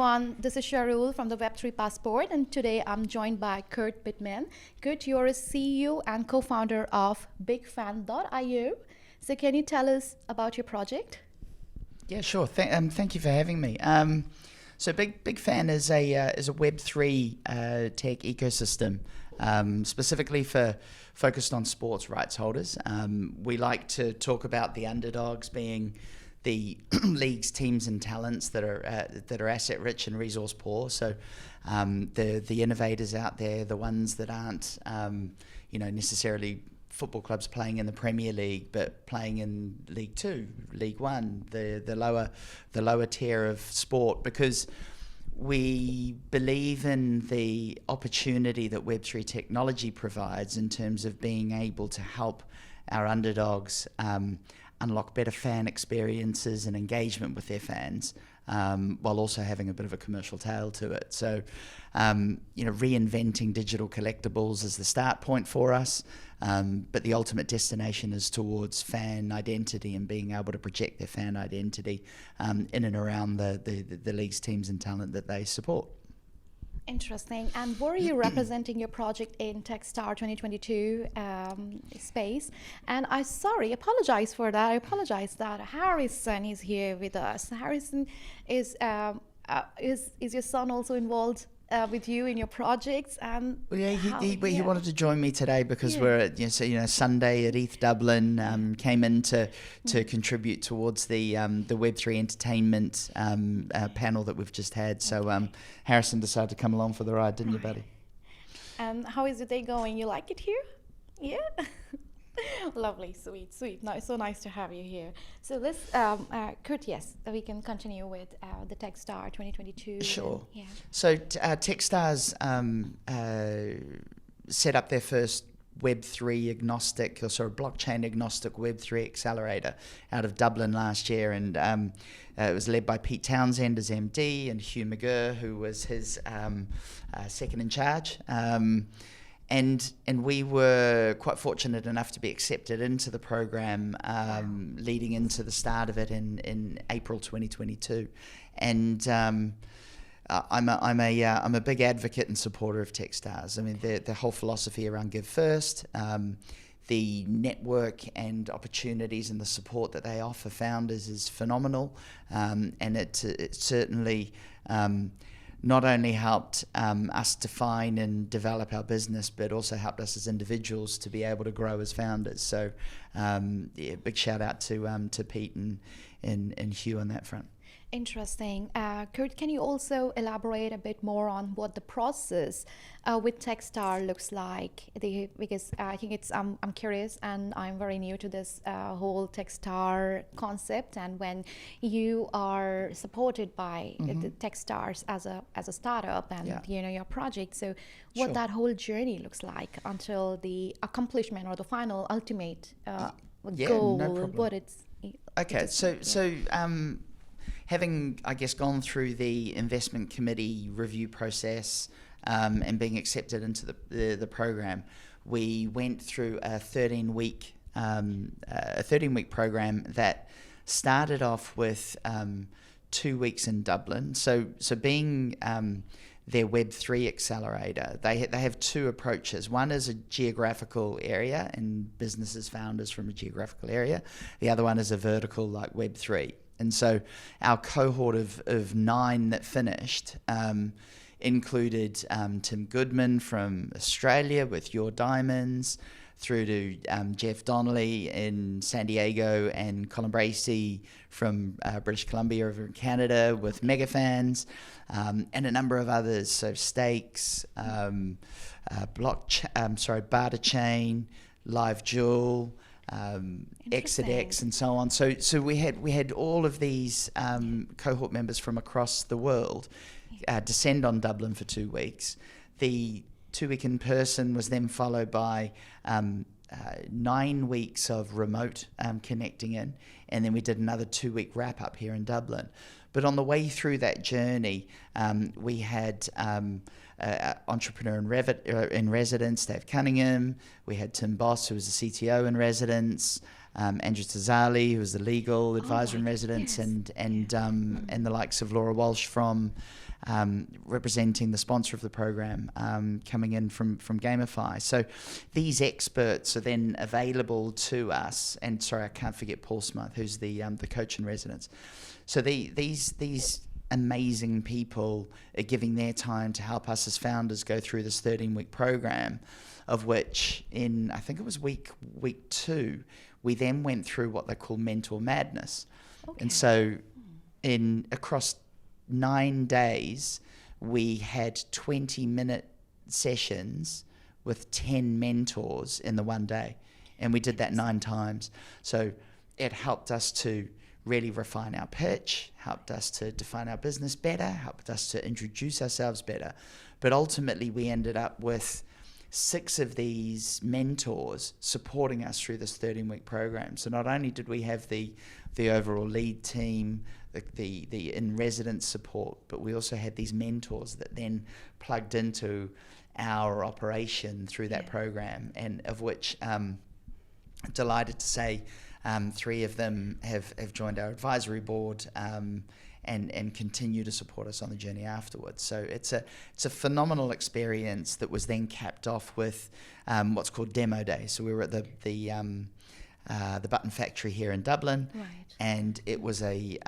everyone. This is Sharul from the Web3 Passport, and today I'm joined by Kurt Pittman. Kurt, you're a CEO and co-founder of BigFan.io. So can you tell us about your project? Yeah, sure. Thank you for having me. So Big Fan is a Web3 tech ecosystem, specifically focused on sports rights holders. We like to talk about the underdogs being the leagues, teams, and talents that are asset rich and resource poor. So the innovators out there, the ones that aren't necessarily football clubs playing in the Premier League, but playing in League Two, League One, the lower tier of sport, because we believe in the opportunity that Web3 technology provides in terms of being able to help our underdogs unlock better fan experiences and engagement with their fans, while also having a bit of a commercial tail to it. So, reinventing digital collectibles is the start point for us, but the ultimate destination is towards fan identity and being able to project their fan identity in and around the leagues, teams, and talent that they support. Interesting. And were you representing your project in Techstars 2022 space? And I apologize for that. I apologize that Harrison is here with us. Harrison, is your son also involved with you in your projects? And well, yeah, he wanted to join me today because we're at Sunday at ETH Dublin. Came in to contribute towards the Web3 entertainment panel that we've just had. So Harrison decided to come along for the ride, didn't you, buddy? And how is the day going? You like it here? Yeah. Lovely, sweet. No, it's so nice to have you here. So let's, Kurt, yes, we can continue with the Techstars 2022. Sure. Yeah. So Techstars set up their first Web3 agnostic, or sort of blockchain agnostic Web3 accelerator out of Dublin last year, and it was led by Pete Townsend as MD and Hugh McGurr, who was his second in charge. And we were quite fortunate enough to be accepted into the program, leading into the start of it in April 2022. And I'm a big advocate and supporter of Techstars. I mean, the whole philosophy around give first, the network and opportunities and the support that they offer founders is phenomenal, and it certainly not only helped us define and develop our business, but also helped us as individuals to be able to grow as founders. So, big shout out to Pete and Hugh on that front. Interesting. Kurt, can you also elaborate a bit more on what the process with Techstars looks like? Because I think I'm curious, and I'm very new to this whole Techstars concept. And when you are supported by the Techstars as a startup and your project, so what that whole journey looks like until the accomplishment or the final ultimate goal, no problem. What it's okay. So having, I guess, gone through the investment committee review process and being accepted into the program, we went through a 13-week program that started off with 2 weeks in Dublin. So being their Web3 accelerator, they have two approaches. One is a geographical area and businesses, founders from a geographical area. The other one is a vertical like Web3. And so our cohort of 9 that finished included Tim Goodman from Australia with Your Diamonds, through to Jeff Donnelly in San Diego, and Colin Bracey from British Columbia over in Canada with Megafans, and a number of others. So Stakes, Barter Chain, Live Jewel, Exodex, and so on. So we had all of these cohort members from across the world descend on Dublin for 2 weeks. The 2 week in person was then followed by 9 weeks of remote connecting in, and then we did another 2 week wrap up here in Dublin. But on the way through that journey, we had entrepreneur in residence, Dave Cunningham. We had Tim Boss, who was the CTO in residence. Andrew Tazali, who was the legal advisor in residence, and the likes of Laura Walsh from representing the sponsor of the program, coming in from Gamify. So these experts are then available to us. And sorry, I can't forget Paul Smith, who's the coach in residence. So these amazing people are giving their time to help us as founders go through this 13-week program, of which in, I think it was week 2, we then went through what they call mentor madness. Okay. And so across 9 days, we had 20-minute sessions with 10 mentors in the one day. And we did that 9 times. So it helped us to really refine our pitch, helped us to define our business better, helped us to introduce ourselves better. But ultimately, we ended up with 6 of these mentors supporting us through this 13-week program. So not only did we have the overall lead team, the in-residence support, but we also had these mentors that then plugged into our operation through that program, and of which delighted to say 3 of them have joined our advisory board and continue to support us on the journey afterwards. So it's a phenomenal experience that was then capped off with what's called Demo Day. So we were at the Button Factory here in Dublin, right. And it was a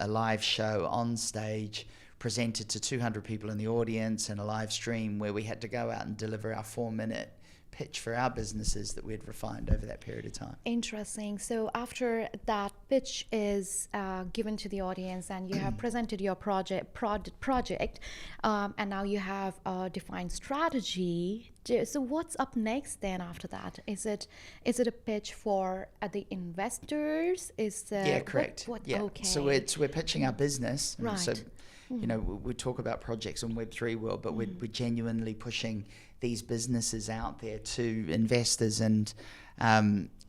live show on stage, presented to 200 people in the audience, and a live stream where we had to go out and deliver our 4-minute pitch for our businesses that we'd refined over that period of time. Interesting. So after that pitch is given to the audience and you have presented your project, and now you have a defined strategy. So what's up next then after that? Is it a pitch for the investors? Yeah, correct. Yeah. Okay. So we're pitching our business. Right. So, you know, we talk about projects in Web3 world, but we're genuinely pushing these businesses out there to investors, and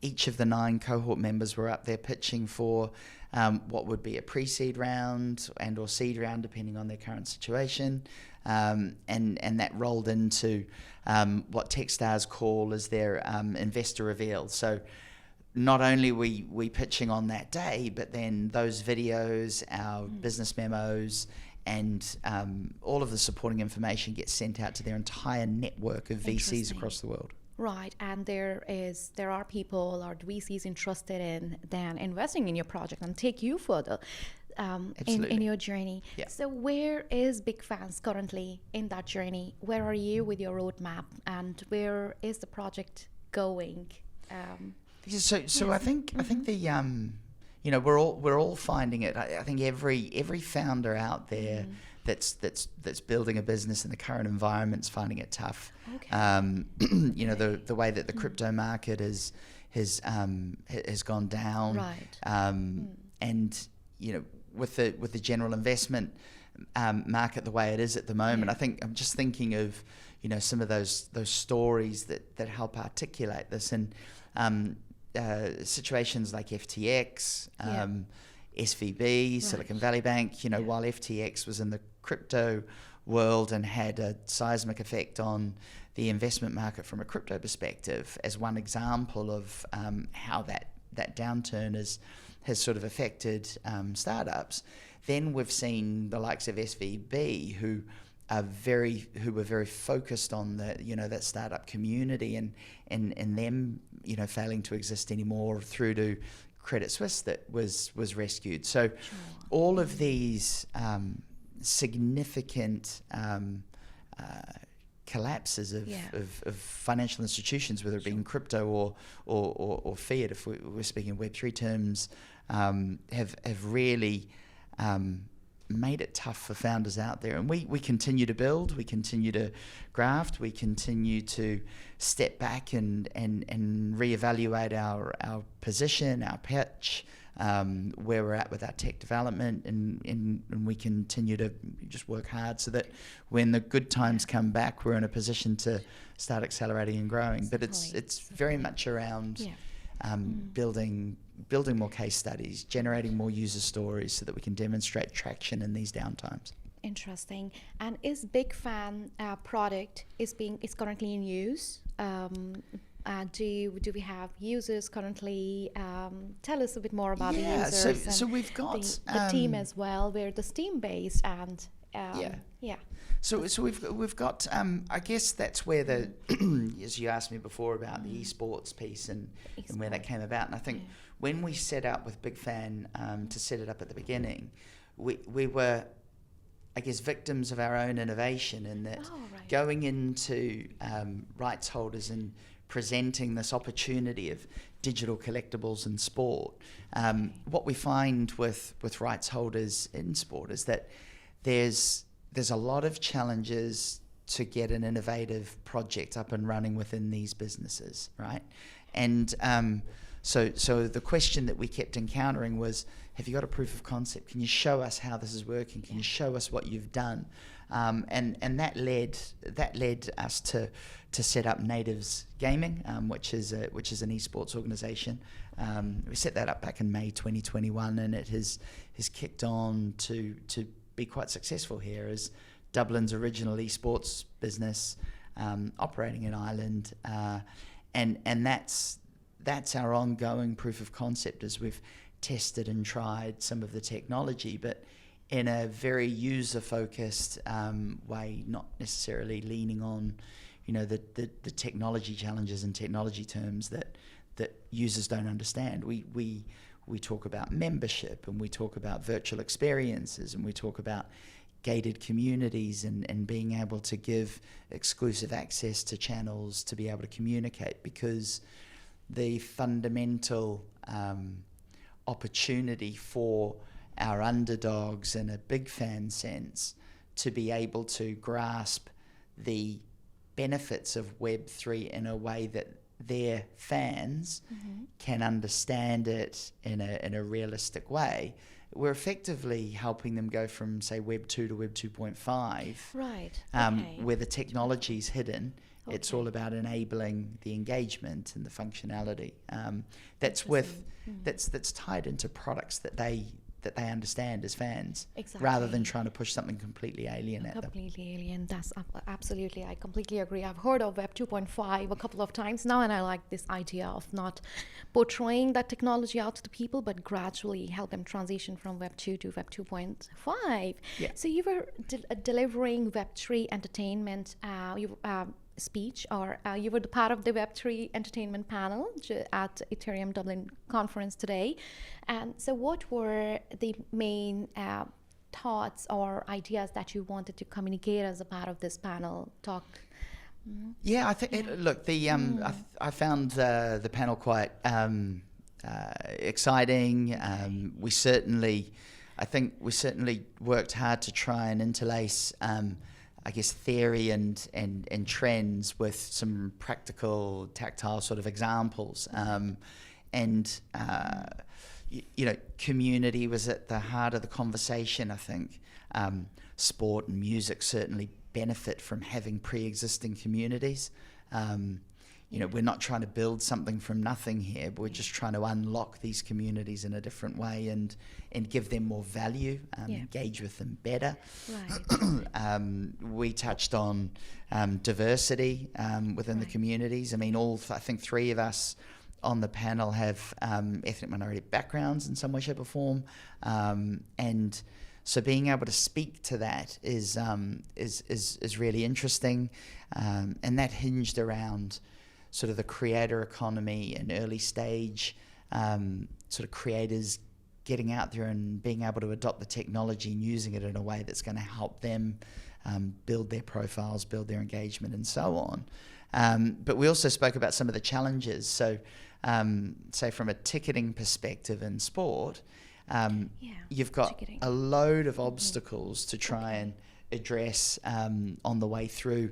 each of the 9 cohort members were up there pitching for what would be a pre-seed round and or seed round, depending on their current situation, and that rolled into what Techstars call as their investor reveal. So not only we pitching on that day, but then those videos, our business memos, and all of the supporting information gets sent out to their entire network of VCs across the world. Right, and there are people or VCs interested in then investing in your project and take you further in your journey. Yeah. So where is Big Fans currently in that journey? Where are you with your roadmap, and where is the project going? So I think the you know, we're all finding it. I think every founder out there that's building a business in the current environment's finding it tough. Okay. You know, the way that the crypto market has gone down. Right. And you know, with the general investment market the way it is at the moment, I think I'm just thinking of, you know, some of those stories that help articulate this, and situations like FTX, SVB, Silicon Valley Bank. You know, while FTX was in the crypto world and had a seismic effect on the investment market from a crypto perspective, as one example of how that downturn has sort of affected startups. Then we've seen the likes of SVB, who were very focused on that startup community, and them, you know, failing to exist anymore, through to Credit Suisse that was rescued. So all of these significant collapses of financial institutions, whether it be in crypto or fiat, if we're speaking Web3 terms, have really made it tough for founders out there. And we continue to build, we continue to graft, we continue to step back and reevaluate our position, our pitch, where we're at with our tech development, and we continue to just work hard so that when the good times come back, we're in a position to start accelerating and growing. But it's very much around building more case studies, generating more user stories so that we can demonstrate traction in these downtimes. Interesting. And is Big Fan product is currently in use? Do we have users currently? Tell us a bit more about the users. So we've got the team as well. We're the Steam based, and Yeah. Yeah. So we've got I guess that's where the as you asked me before about the esports piece and where that came about, and I think when we set out with Big Fan to set it up at the beginning, we were, I guess, victims of our own innovation in that going into rights holders and presenting this opportunity of digital collectibles in sport. What we find with rights holders in sport is that there's a lot of challenges to get an innovative project up and running within these businesses, right? And so the question that we kept encountering was, have you got a proof of concept? Can you show us how this is working? Can you show us what you've done? And that led us to set up Natives Gaming, which is an esports organisation. We set that up back in May 2021, and it has kicked on to be quite successful here as Dublin's original esports business, operating in Ireland, and that's our ongoing proof of concept as we've tested and tried some of the technology, but in a very user-focused way, not necessarily leaning on, the technology challenges and technology terms that users don't understand. We talk about membership, and we talk about virtual experiences, and we talk about gated communities and being able to give exclusive access to channels to be able to communicate, because the fundamental opportunity for our underdogs in a Big Fan sense to be able to grasp the benefits of Web3 in a way that their fans can understand it in a realistic way. We're effectively helping them go from, say, Web 2 to Web 2.5, right? Where the technology's hidden. Okay. It's all about enabling the engagement and the functionality. That's tied into products that they understand as fans, rather than trying to push something completely alien at them. Completely alien. That's absolutely. I completely agree. I've heard of Web 2.5 a couple of times now, and I like this idea of not portraying that technology out to the people, but gradually help them transition from Web 2 to Web 2.5. Yeah. So you were delivering Web 3 entertainment. Speech, or you were the part of the Web3 entertainment panel at Ethereum Dublin conference today. And so what were the main thoughts or ideas that you wanted to communicate as a part of this panel talk? Yeah, I think I found the panel quite exciting. We certainly worked hard to try and interlace I guess theory and trends with some practical, tactile sort of examples, community was at the heart of the conversation. I think sport and music certainly benefit from having pre-existing communities. We're not trying to build something from nothing here, but we're just trying to unlock these communities in a different way and give them more value, engage with them better. Right. We touched on diversity within the communities. I mean, I think three of us on the panel have ethnic minority backgrounds in some way, shape or form. And so being able to speak to that is really interesting. And that hinged around sort of the creator economy and early stage sort of creators getting out there and being able to adopt the technology and using it in a way that's going to help them build their profiles, build their engagement, and so on. But we also spoke about some of the challenges. So, say from a ticketing perspective in sport, you've got a load of obstacles to try and address on the way through.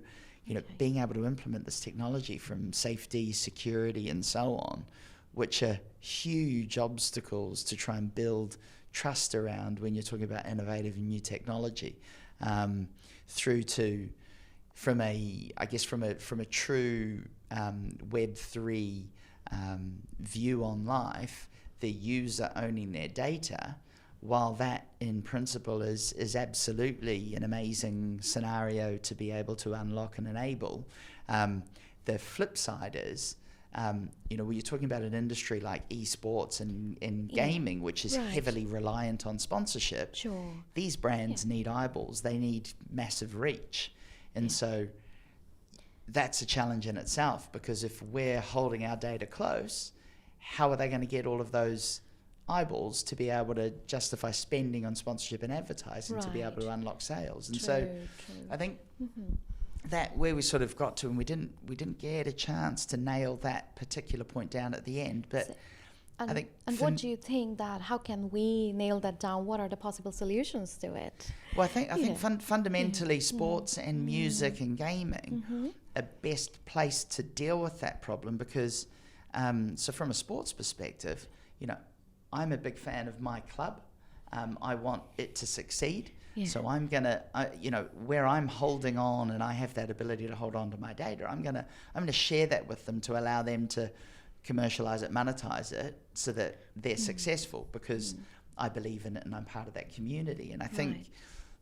Being able to implement this technology from safety, security, and so on, which are huge obstacles to try and build trust around when you're talking about innovative and new technology, through to from a true Web3 view on life, the user owning their data. While that in principle is absolutely an amazing scenario to be able to unlock and enable, the flip side is when you're talking about an industry like esports and gaming, which is heavily reliant on sponsorship, these brands need eyeballs, they need massive reach. And so that's a challenge in itself, because if we're holding our data close, how are they going to get all of those eyeballs to be able to justify spending on sponsorship and advertising to be able to unlock sales? And I think that where we sort of got to, and we didn't get a chance to nail that particular point down at the end, but I think. And what do you think that, how can we nail that down? What are the possible solutions to it? Well, I think fundamentally sports and music and gaming are best placed to deal with that problem, because so from a sports perspective, I'm a big fan of my club. I want it to succeed. So I'm gonna, where I'm holding on and I have that ability to hold on to my data, I'm gonna share that with them to allow them to commercialize it, monetize it, so that they're successful, because I believe in it and I'm part of that community. And I think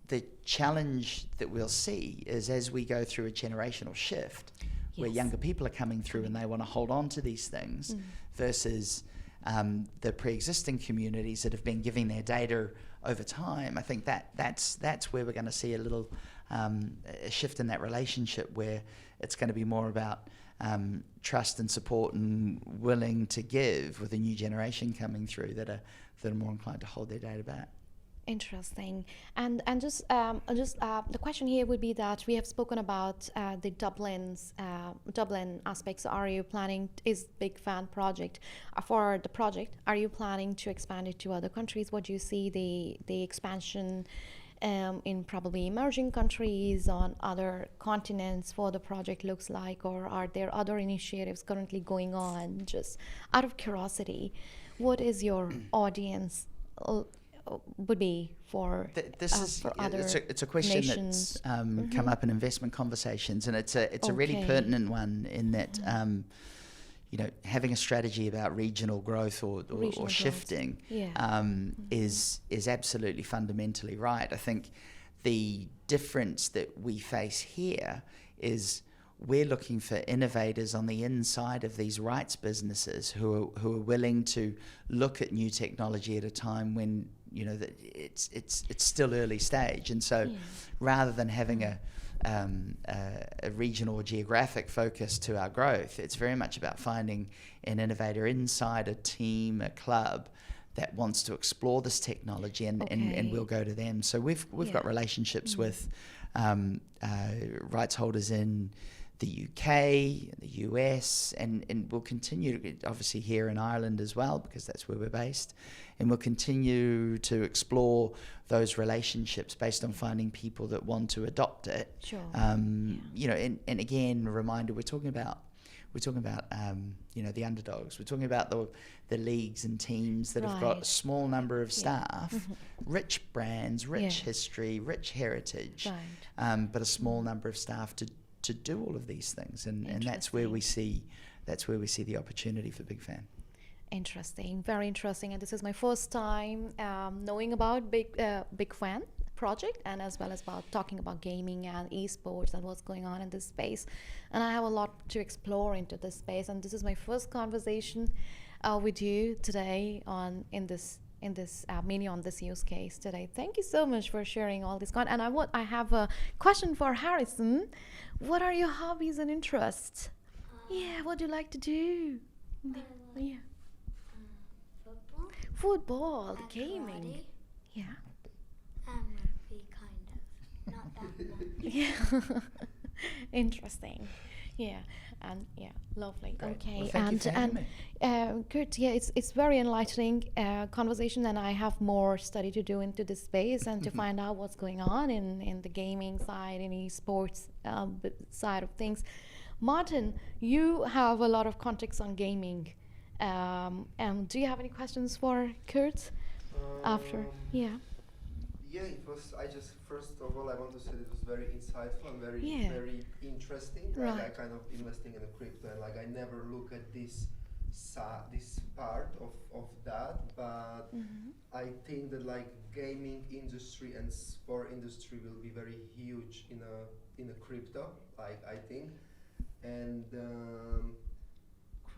the challenge that we'll see is, as we go through a generational shift, where younger people are coming through and they want to hold on to these things, versus the pre-existing communities that have been giving their data over time. I think that's where we're going to see a little a shift in that relationship, where it's going to be more about trust and support and willing to give, with a new generation coming through that are more inclined to hold their data back. Interesting. And just the question here would be that we have spoken about the Dublin aspects. Are you planning, is Big Fan project for the project, are you planning to expand it to other countries? What do you see the expansion in probably emerging countries, on other continents, for the project looks like? Or are there other initiatives currently going on? Just out of curiosity, what is your audience would be for other it's a question nations? that's come up in investment conversations, and it's a really pertinent one, in that having a strategy about regional growth or shifting is absolutely fundamentally right. I think the difference that we face here is we're looking for innovators on the inside of these rights businesses who are willing to look at new technology at a time when that it's still early stage. And so rather than having a regional or geographic focus to our growth, it's very much about finding an innovator inside a team, a club, that wants to explore this technology, and we'll go to them. So we've got relationships with rights holders in the UK, the US, and we'll continue to, obviously here in Ireland as well, because that's where we're based, and we'll continue to explore those relationships based on finding people that want to adopt it. And again, a reminder, we're talking about the Underdogs. We're talking about the leagues and teams that have got a small number of staff, rich brands, rich history, rich heritage, but a small number of staff to do all of these things, and that's where we see the opportunity for Big Fan. Interesting, very interesting. And this is my first time knowing about Big Fan project, and as well as about talking about gaming and esports and what's going on in this space. And I have a lot to explore into this space, and this is my first conversation with you today mainly on this use case today. Thank you so much for sharing all this content. And I have a question for Harrison. What are your hobbies and interests? What do you like to do? Football, gaming. Rugby, kind of. Not that much. Interesting. Lovely. Okay. Well, thank you for having me. Kurt, it's very enlightening conversation, and I have more study to do into this space and to find out what's going on in the gaming side, in esports side of things. Martin, you have a lot of context on gaming. Do you have any questions for Kurt after? It was. First of all, I want to say it was very insightful and very interesting. Right. I kind of investing in a crypto, and I never look at this part of that, but I think that gaming industry and sport industry will be very huge in a crypto. I think, and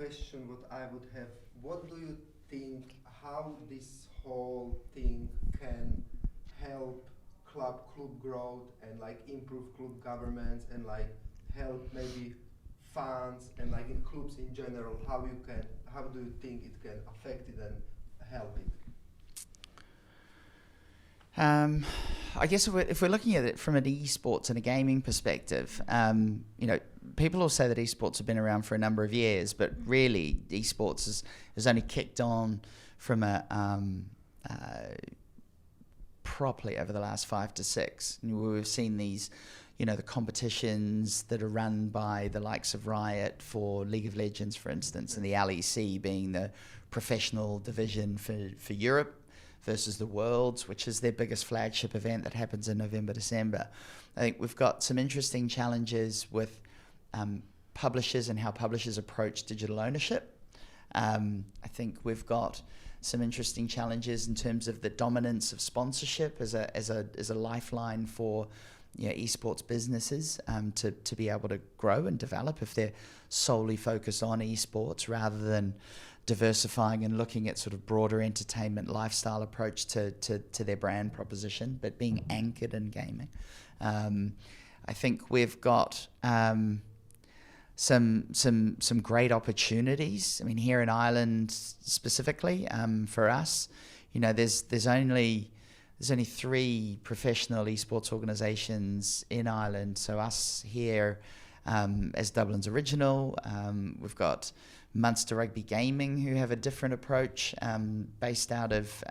question what I would have, what do you think, how this whole thing can help club growth and like improve club governance and like help maybe funds and like in clubs in general, how do you think it can affect it and help it? I guess if we're looking at it from an esports and a gaming perspective, people will say that esports have been around for a number of years, but really esports has only kicked on from properly over the last 5 to 6. We've seen these, the competitions that are run by the likes of Riot for League of Legends, for instance, and the LEC being the professional division for Europe versus the Worlds, which is their biggest flagship event that happens in November, December. I think we've got some interesting challenges with publishers and how publishers approach digital ownership. I think we've got some interesting challenges in terms of the dominance of sponsorship as a lifeline for esports businesses to be able to grow and develop if they're solely focused on esports rather than diversifying and looking at sort of broader entertainment lifestyle approach to their brand proposition, but being anchored in gaming. I think we've got some great opportunities. I mean, here in Ireland specifically, for us, there's only 3 professional esports organisations in Ireland. So us here as Dublin's original, we've got Munster Rugby Gaming, who have a different approach, based out of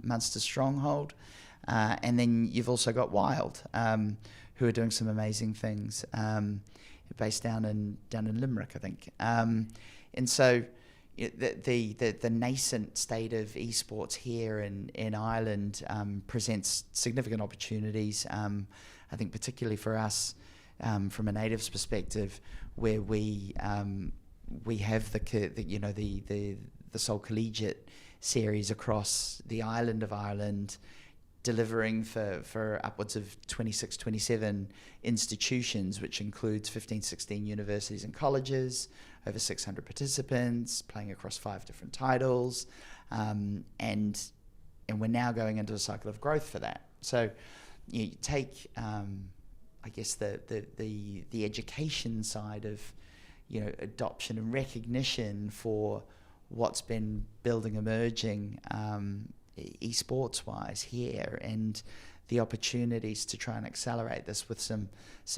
Munster Stronghold, and then you've also got Wild, who are doing some amazing things, based down in Limerick, I think. And so the nascent state of esports here in Ireland presents significant opportunities. I think particularly for us, from a natives perspective, where we have the Soul Collegiate series across the island of Ireland, delivering for upwards of 26, 27 institutions, which includes 15, 16 universities and colleges, over 600 participants, playing across 5 different titles, and we're now going into a cycle of growth for that. So you take, I guess, the education side of adoption and recognition for what's been building, emerging esports wise here, and the opportunities to try and accelerate this with some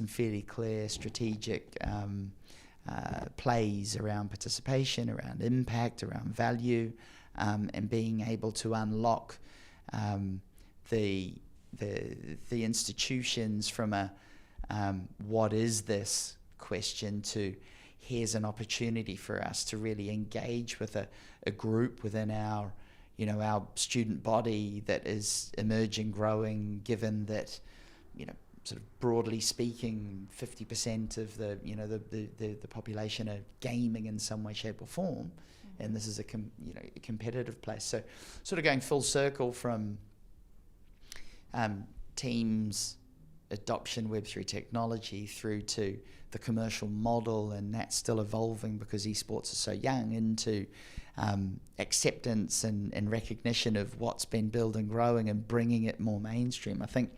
fairly clear strategic plays around participation, around impact, around value, and being able to unlock the institutions from a what is this question to here's an opportunity for us to really engage with a group within our student body that is emerging, growing, given that, sort of broadly speaking, 50% of the population are gaming in some way, shape or form. Mm-hmm. And this is a competitive place. So sort of going full circle from teams adoption Web3 technology through to the commercial model, and that's still evolving because esports are so young, into acceptance and recognition of what's been built and growing and bringing it more mainstream. I think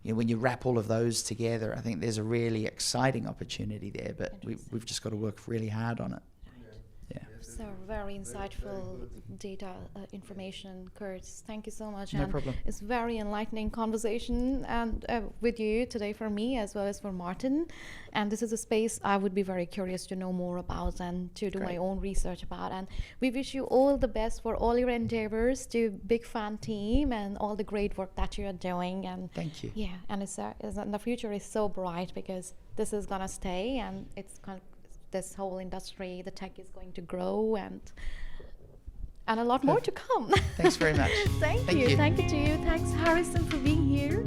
when you wrap all of those together, I think there's a really exciting opportunity there, but we've just got to work really hard on it. Yeah. So very insightful data information, Kurt. Thank you so much. No and problem. It's very enlightening conversation and with you today, for me as well as for Martin. And this is a space I would be very curious to know more about and to do my own research about. And we wish you all the best for all your endeavors, to Big Fan team and all the great work that you are doing. And thank you. Yeah, and and the future is so bright because this is gonna stay, and it's this whole industry, the tech is going to grow, and a lot more to come. Thanks very much. Thank you. Thank you to you. Thanks, Harrison, for being here.